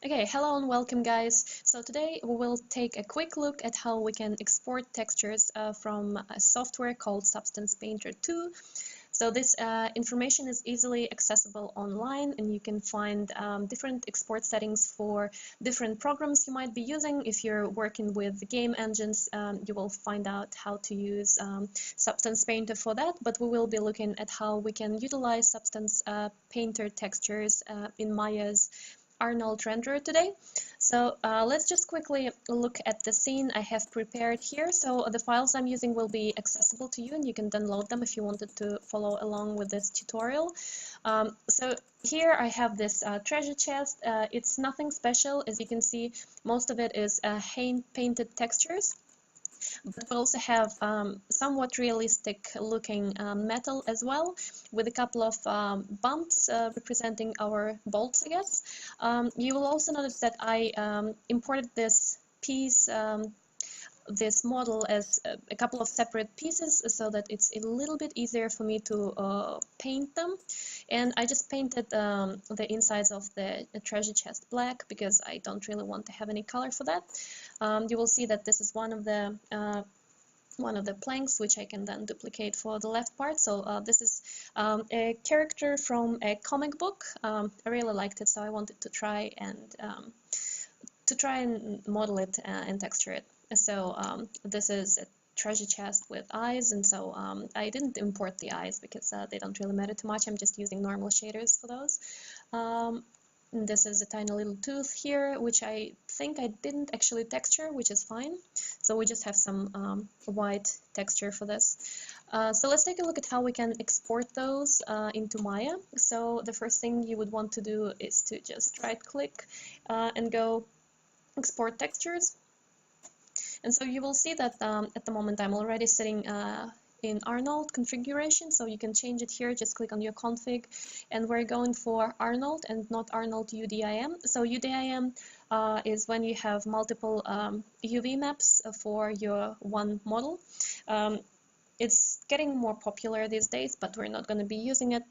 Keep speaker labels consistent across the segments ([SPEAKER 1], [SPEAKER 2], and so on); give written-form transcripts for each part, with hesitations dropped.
[SPEAKER 1] Okay, hello and welcome guys. So today we will take a quick look at how we can export textures from a software called Substance Painter 2. So this information is easily accessible online, and you can find different export settings for different programs you might be using. If you're working with game engines, you will find out how to use Substance Painter for that, but we will be looking at how we can utilize Substance Painter textures in Maya's Arnold renderer today. So let's just quickly look at the scene I have prepared here. So the files I'm using will be accessible to you, and you can download them if you wanted to follow along with this tutorial. So here I have this treasure chest. It's nothing special. As you can see, most of it is hand-painted textures. But we also have somewhat realistic looking metal as well, with a couple of bumps representing our bolts, I guess. You will also notice that I imported this piece, this model, as a couple of separate pieces so that it's a little bit easier for me to paint them. And I just painted the insides of the treasure chest black because I don't really want to have any color for that. You will see that this is one of the planks, which I can then duplicate for the left part. So this is a character from a comic book. I really liked it, so I wanted to try and model it and texture it. So this is a treasure chest with eyes, and so I didn't import the eyes because they don't really matter too much. I'm just using normal shaders for those. This is a tiny little tooth here, which I think I didn't actually texture, which is fine. So we just have some white texture for this. So let's take a look at how we can export those into Maya. So the first thing you would want to do is to just right-click and go Export Textures. And so you will see that at the moment I'm already sitting in Arnold configuration, so you can change it here. Just click on your config, and we're going for Arnold and not Arnold UDIM. So UDIM is when you have multiple UV maps for your one model. It's getting more popular these days, but we're not going to be using it.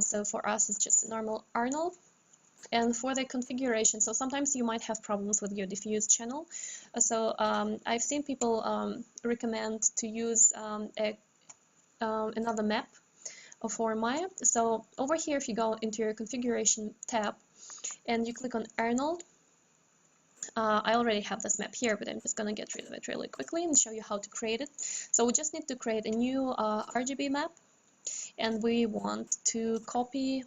[SPEAKER 1] So for us, it's just normal Arnold. And for the configuration, so sometimes you might have problems with your diffuse channel. So I've seen people recommend to use another map for Maya. So over here, if you go into your configuration tab and you click on Arnold, I already have this map here, but I'm just going to get rid of it really quickly and show you how to create it. So we just need to create a new RGB map, and we want to copy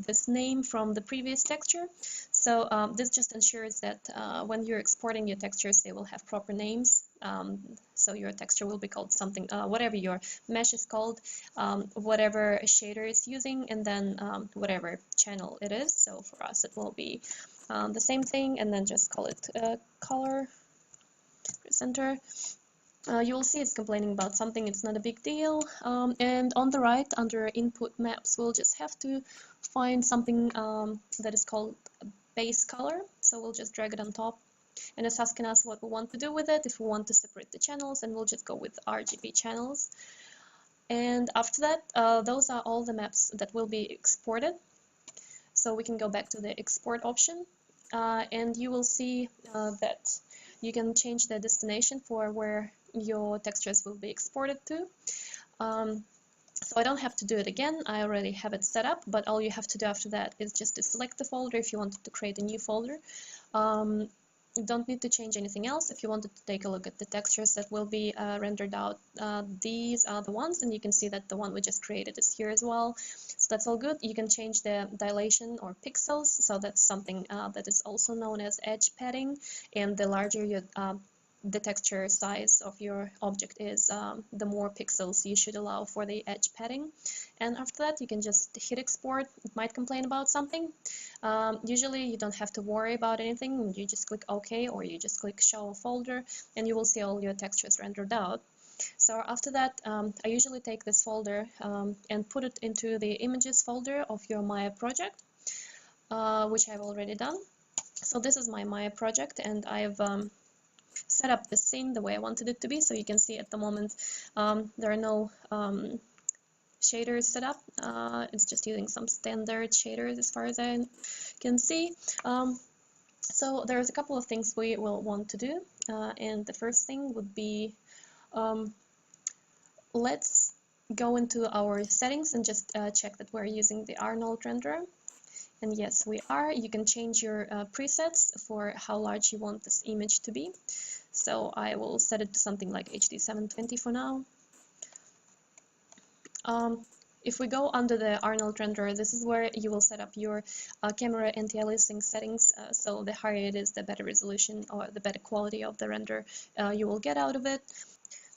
[SPEAKER 1] this name from the previous texture. So this just ensures that when you're exporting your textures, they will have proper names. So your texture will be called something, whatever your mesh is called, whatever shader it's using, and then whatever channel it is. So for us, it will be the same thing, and then just call it color, center. You will see it's complaining about something. It's not a big deal. And on the right, under input maps, we'll just have to find something that is called base color. So we'll just drag it on top, and it's asking us what we want to do with it. If we want to separate the channels, and we'll just go with RGB channels. And after that, those are all the maps that will be exported. So we can go back to the export option, and you will see that you can change the destination for where your textures will be exported to. So I don't have to do it again. I already have it set up, but all you have to do after that is just to select the folder if you wanted to create a new folder. You don't need to change anything else. If you wanted to take a look at the textures that will be rendered out, these are the ones, and you can see that the one we just created is here as well. So that's all good. You can change the dilation or pixels, so that's something that is also known as edge padding, and the larger your the texture size of your object is, the more pixels you should allow for the edge padding. And after that, you can just hit export. It might complain about something. Usually you don't have to worry about anything. You just click OK, or you just click show folder, and you will see all your textures rendered out. So after that, I usually take this folder and put it into the images folder of your Maya project, which I've already done. So this is my Maya project, and I've set up the scene the way I wanted it to be. So you can see at the moment there are no shaders set up. It's just using some standard shaders as far as I can see. So there's a couple of things we will want to do, and the first thing would be, let's go into our settings and just check that we're using the Arnold renderer. And yes, we are. You can change your presets for how large you want this image to be. So I will set it to something like HD 720 for now. If we go under the Arnold renderer, this is where you will set up your camera anti-aliasing settings. So the higher it is, the better resolution or the better quality of the render you will get out of it.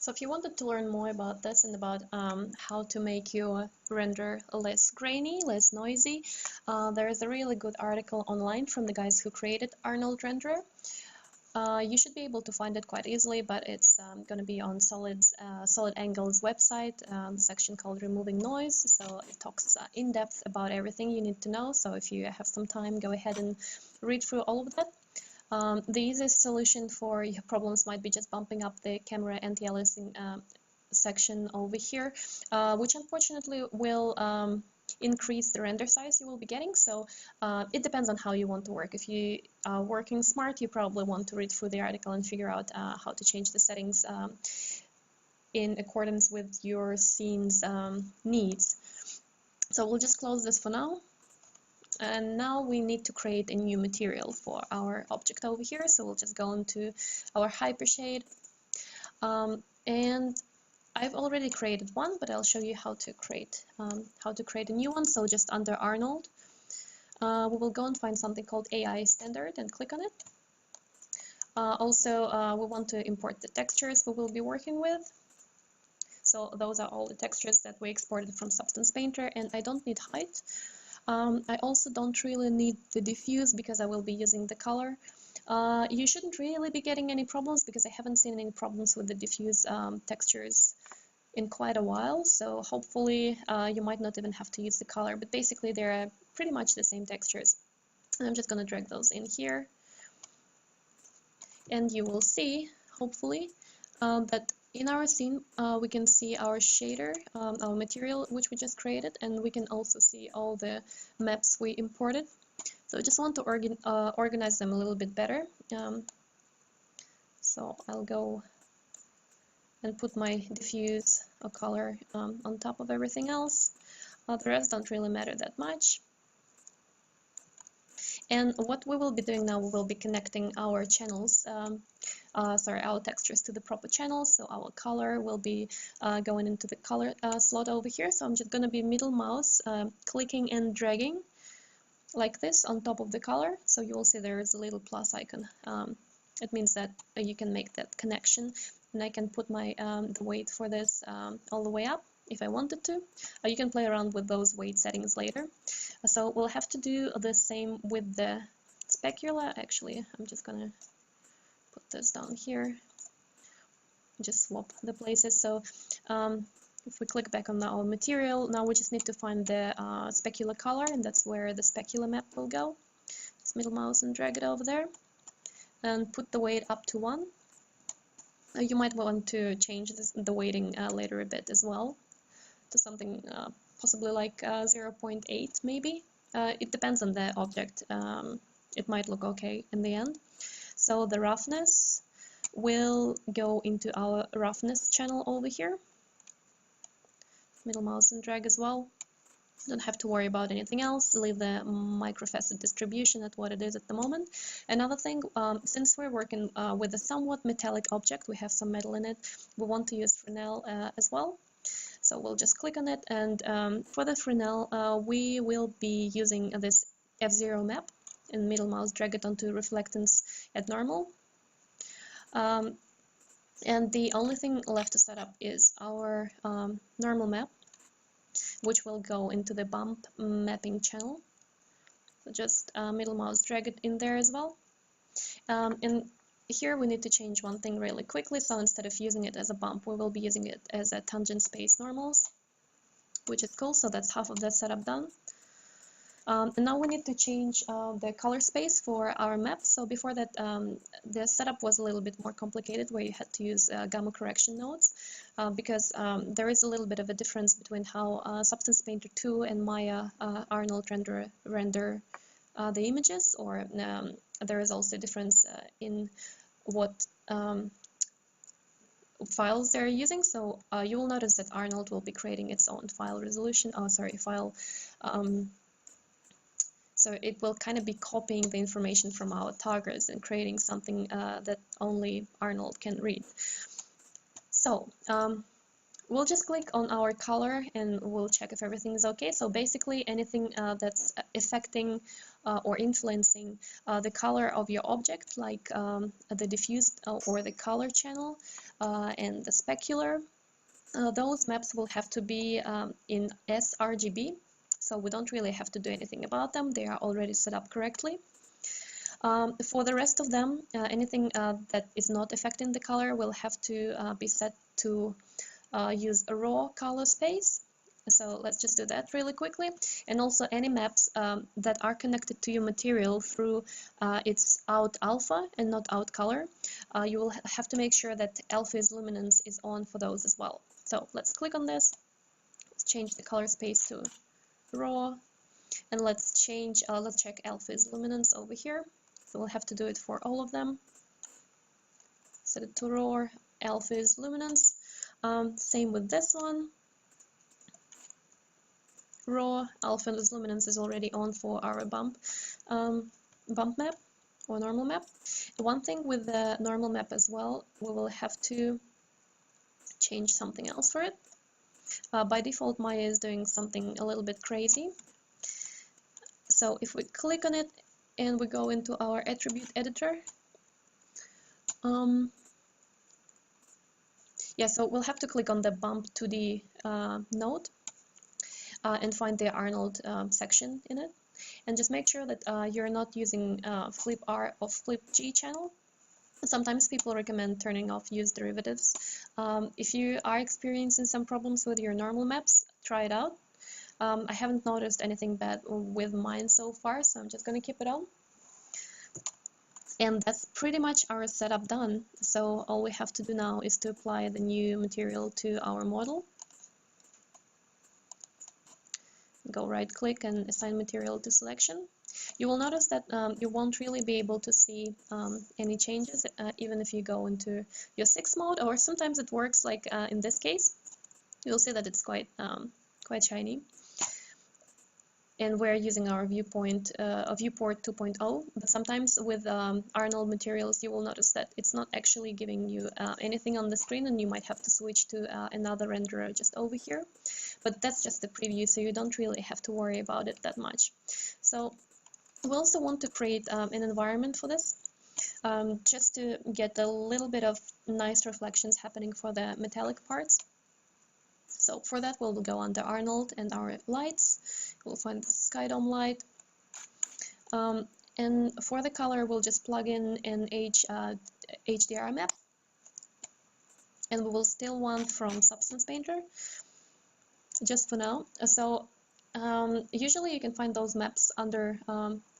[SPEAKER 1] So if you wanted to learn more about this and about how to make your render less grainy, less noisy, there is a really good article online from the guys who created Arnold renderer. You should be able to find it quite easily, but it's going to be on Solid Angle's website, section called Removing Noise. So it talks in depth about everything you need to know. So if you have some time, go ahead and read through all of that. The easiest solution for your problems might be just bumping up the camera anti-aliasing section over here, which unfortunately will increase the render size you will be getting. So it depends on how you want to work. If you are working smart, you probably want to read through the article and figure out how to change the settings in accordance with your scene's needs. So we'll just close this for now. And now we need to create a new material for our object over here. So we'll just go into our hypershade. And I've already created one, but I'll show you how to create a new one. So just under Arnold, we will go and find something called AI standard and click on it. Also, we want to import the textures we will be working with. So those are all the textures that we exported from Substance Painter, and I don't need height. I also don't really need the diffuse because I will be using the color. You shouldn't really be getting any problems because I haven't seen any problems with the diffuse textures in quite a while, so hopefully you might not even have to use the color, but basically they're pretty much the same textures. And I'm just going to drag those in here, and you will see, hopefully, that in our scene we can see our shader, our material which we just created, and we can also see all the maps we imported. So I just want to organize them a little bit better. So I'll go and put my diffuse color on top of everything else. The rest don't really matter that much. And what we will be doing now, we will be connecting our channels, our textures to the proper channels. So our color will be going into the color slot over here. So I'm just going to be middle mouse clicking and dragging like this on top of the color. So you will see there is a little plus icon. It means that you can make that connection, and I can put my the weight for this all the way up if I wanted to. You can play around with those weight settings later. So we'll have to do the same with the specula. Actually, I'm just gonna put this down here. Just swap the places. So if we click back on our material, now we just need to find the specula color, and that's where the specula map will go. Just middle mouse and drag it over there, and put the weight up to 1. You might want to change the weighting later a bit as well, to something possibly like 0.8 maybe. It depends on the object. It might look okay in the end. So the roughness will go into our roughness channel over here. Middle mouse and drag as well. Don't have to worry about anything else. Leave the microfacet distribution at what it is at the moment. Another thing, since we're working with a somewhat metallic object, we have some metal in it, we want to use Fresnel as well. So we'll just click on it, and for the Fresnel, we will be using this F0 map, and middle mouse drag it onto reflectance at normal. And the only thing left to set up is our normal map, which will go into the bump mapping channel. So just middle mouse drag it in there as well. And here we need to change one thing really quickly. So instead of using it as a bump, we will be using it as a tangent space normals, which is cool. So that's half of the setup done. And now we need to change the color space for our map. So before that, the setup was a little bit more complicated, where you had to use gamma correction nodes, because there is a little bit of a difference between how Substance Painter 2 and Maya Arnold render the images, or there is also a difference in what files they're using. So you will notice that Arnold will be creating its own file resolution. Oh, sorry, file. So it will kind of be copying the information from our targets and creating something that only Arnold can read. So we'll just click on our color and we'll check if everything is okay. So basically anything that's affecting or influencing the color of your object, like the diffused or the color channel and the specular, those maps will have to be in sRGB. So we don't really have to do anything about them. They are already set up correctly. For the rest of them, anything that is not affecting the color will have to be set to use a raw color space. So let's just do that really quickly. And also any maps that are connected to your material through its out alpha and not out color, you will have to make sure that alpha is luminance is on for those as well. So let's click on this. Let's change the color space to raw, and let's check alpha is luminance over here. So we'll have to do it for all of them. Set it to raw, alpha is luminance. Same with this one. Raw, alpha is luminance is already on for our bump map or normal map. One thing with the normal map as well, we will have to change something else for it. By default, Maya is doing something a little bit crazy. So if we click on it and we go into our attribute editor, yeah, so we'll have to click on the bump 2D node and find the Arnold section in it, and just make sure that you're not using flip R or flip G channel. Sometimes people recommend turning off use derivatives. If you are experiencing some problems with your normal maps, try it out. I haven't noticed anything bad with mine so far, so I'm just going to keep it on. And that's pretty much our setup done. So all we have to do now is to apply the new material to our model. Go right click and assign material to selection. You will notice that you won't really be able to see any changes even if you go into your 6 mode, or sometimes it works like in this case. You'll see that it's quite shiny. And we're using our viewport 2.0, but sometimes with Arnold materials you will notice that it's not actually giving you anything on the screen, and you might have to switch to another renderer just over here. But that's just a preview, so you don't really have to worry about it that much. So we also want to create an environment for this, just to get a little bit of nice reflections happening for the metallic parts. So for that, we'll go under Arnold and our lights. We'll find the sky dome light. And for the color, we'll just plug in an HDR map. And we will still want from Substance Painter, just for now. So usually you can find those maps under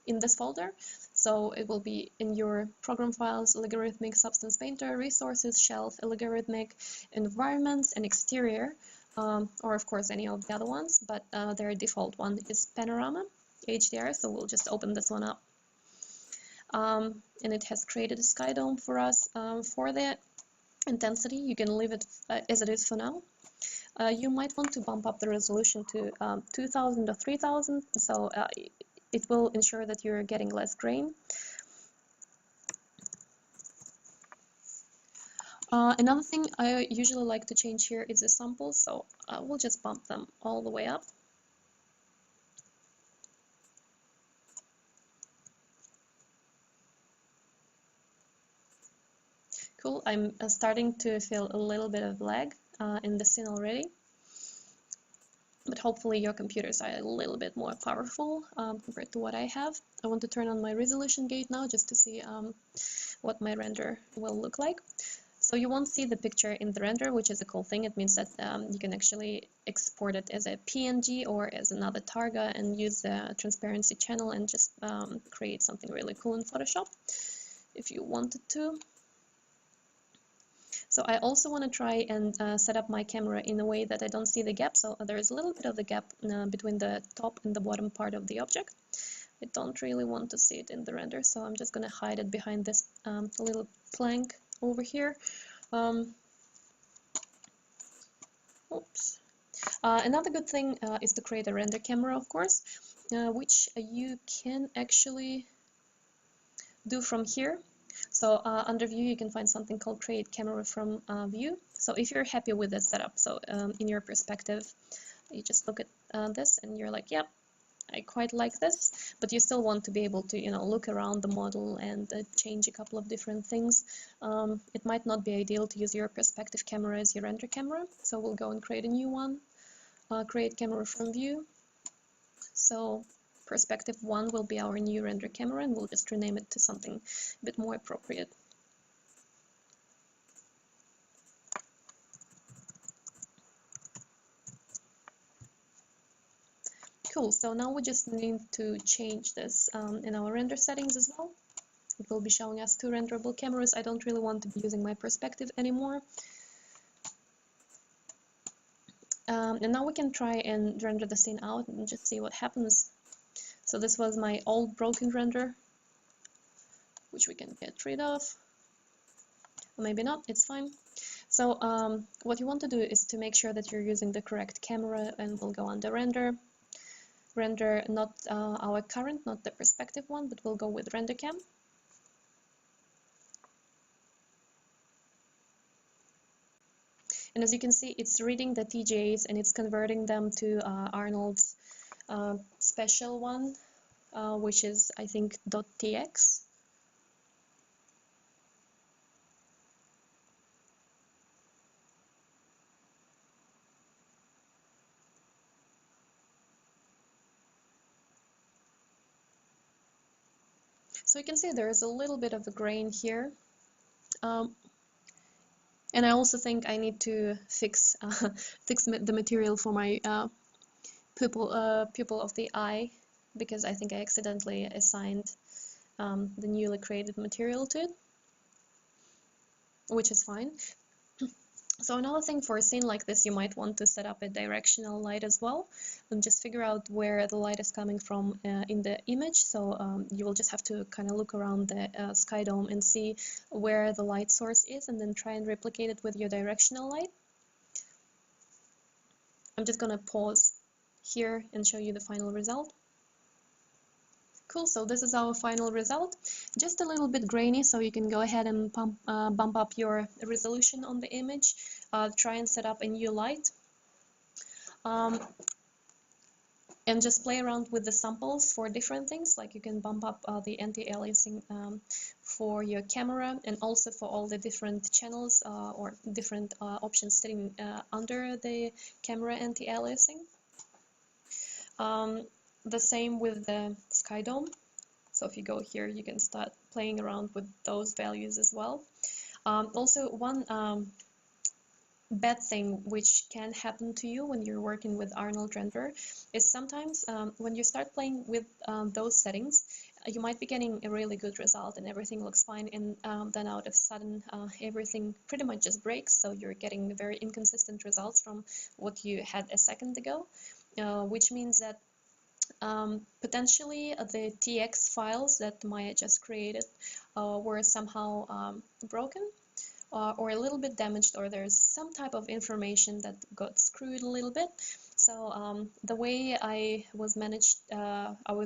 [SPEAKER 1] in this folder. So it will be in your program files, logarithmic, Substance Painter, resources, shelf, logarithmic, environments, and exterior. Or of course any of the other ones, but their default one is Panorama HDR, so we'll just open this one up. And it has created a sky dome for us. For the intensity, you can leave it as it is for now. You might want to bump up the resolution to 2000 or 3000, so it will ensure that you're getting less grain. Another thing I usually like to change here is the samples, so we'll just bump them all the way up. Cool, I'm starting to feel a little bit of lag in the scene already, but hopefully your computers are a little bit more powerful compared to what I have. I want to turn on my resolution gate now just to see what my render will look like. So you won't see the picture in the render, which is a cool thing. It means that you can actually export it as a PNG or as another targa and use the transparency channel and just create something really cool in Photoshop if you wanted to. So I also want to try and set up my camera in a way that I don't see the gap. So there is a little bit of the gap between the top and the bottom part of the object. I don't really want to see it in the render, so I'm just going to hide it behind this little plank over here. Oops. Another good thing is to create a render camera, of course, which you can actually do from here. So under view, you can find something called create camera from view. So if you're happy with this setup, so in your perspective, you just look at this and you're like, yep, I quite like this, but you still want to be able to, look around the model and change a couple of different things. It might not be ideal to use your perspective camera as your render camera, so we'll go and create a new one. Create camera from view. So perspective 1 will be our new render camera, and we'll just rename it to something a bit more appropriate. Cool, so now we just need to change this in our render settings as well. It will be showing us 2 renderable cameras. I don't really want to be using my perspective anymore. And now we can try and render the scene out and just see what happens. So this was my old broken render, which we can get rid of. Or maybe not, it's fine. So what you want to do is to make sure that you're using the correct camera, and we'll go under render. Render not our current, not the perspective one, but we'll go with render cam. And as you can see, it's reading the TJs and it's converting them to Arnold's special one, which is, I think, .tx. So you can see there is a little bit of a grain here. And I also think I need to fix the material for my pupil of the eye, because I think I accidentally assigned the newly created material to it, which is fine. So another thing for a scene like this, you might want to set up a directional light as well, and just figure out where the light is coming from in the image. So you will just have to kind of look around the sky dome and see where the light source is, and then try and replicate it with your directional light. I'm just gonna pause here and show you the final result. Cool, so this is our final result. Just a little bit grainy, so you can go ahead and bump up your resolution on the image. Try and set up a new light. And just play around with the samples for different things, like you can bump up the anti-aliasing for your camera, and also for all the different channels or different options sitting under the camera anti-aliasing. The same with the sky dome. So if you go here, you can start playing around with those values as well. Also, one bad thing which can happen to you when you're working with Arnold render is sometimes when you start playing with those settings, you might be getting a really good result and everything looks fine, and then out of sudden everything pretty much just breaks, so you're getting very inconsistent results from what you had a second ago, which means that potentially the TX files that Maya just created were somehow broken or a little bit damaged, or there's some type of information that got screwed a little bit. So the way I was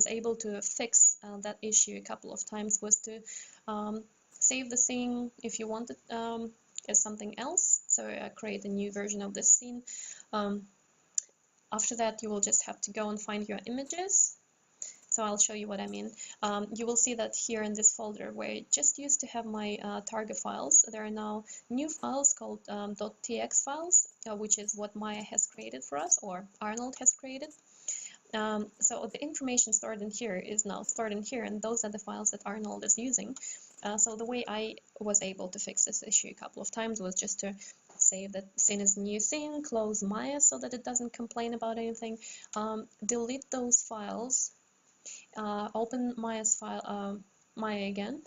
[SPEAKER 1] able to fix that issue a couple of times was to save the scene if you want it as something else. So I create a new version of this scene. After that, you will just have to go and find your images. So I'll show you what I mean. You will see that here in this folder where I just used to have my target files, there are now new files called .tx files, which is what Maya has created for us, or Arnold has created. So the information stored in here is now stored in here, and those are the files that Arnold is using. So the way I was able to fix this issue a couple of times was just to save that scene as a new scene, close Maya so that it doesn't complain about anything, delete those files, open Maya's file, Maya again,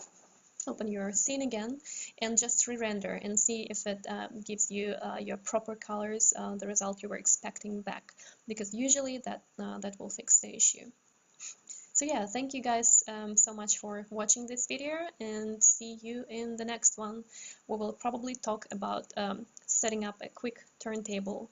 [SPEAKER 1] open your scene again, and just re-render and see if it gives you your proper colors, the result you were expecting back, because usually that will fix the issue. So yeah, thank you guys so much for watching this video, and see you in the next one. We will probably talk about setting up a quick turntable